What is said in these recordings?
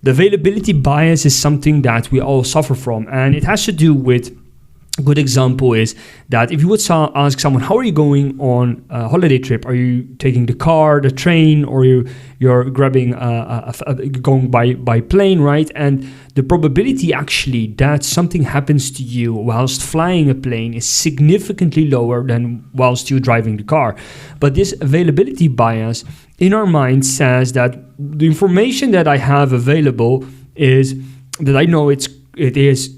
The availability bias is something that we all suffer from, and it has to do with, a good example is that if you would ask someone, how are you going on a holiday trip? Are you taking the car, the train, or you're grabbing going by plane, right? And the probability actually that something happens to you whilst flying a plane is significantly lower than whilst you're driving the car. But this availability bias in our mind says that the information that I have available is that I know it is,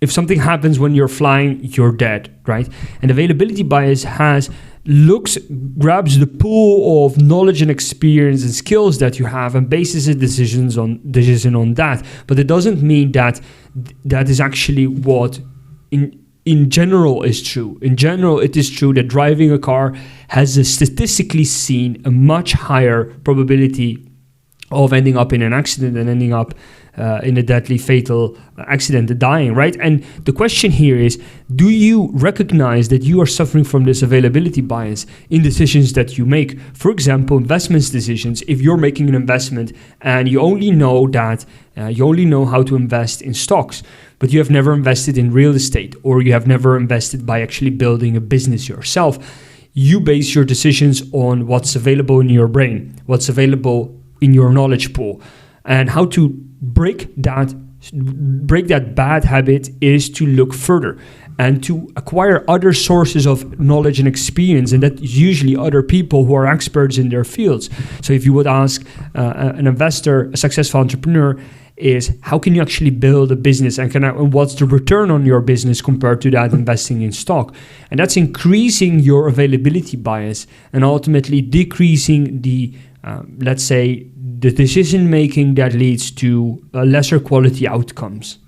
if something happens when you're flying, you're dead, right? And availability bias grabs the pool of knowledge and experience and skills that you have and bases its decision on that. But it doesn't mean that is actually what in general is true. In general, it is true that driving a car has statistically seen a much higher probability of ending up in an accident and ending up in a deadly fatal accident and dying, right? And the question here is, do you recognize that you are suffering from this availability bias in decisions that you make? For example, investments decisions. If you're making an investment and you only know how to invest in stocks, but you have never invested in real estate, or you have never invested by actually building a business yourself, you base your decisions on what's available in your brain, what's available in your knowledge pool. And how to break that bad habit is to look further and to acquire other sources of knowledge and experience, and that's usually other people who are experts in their fields. So if you would ask an investor, a successful entrepreneur, is how can you actually build a business, and what's the return on your business compared to that investing in stock? And that's increasing your availability bias and ultimately decreasing the let's say the decision making that leads to lesser quality outcomes.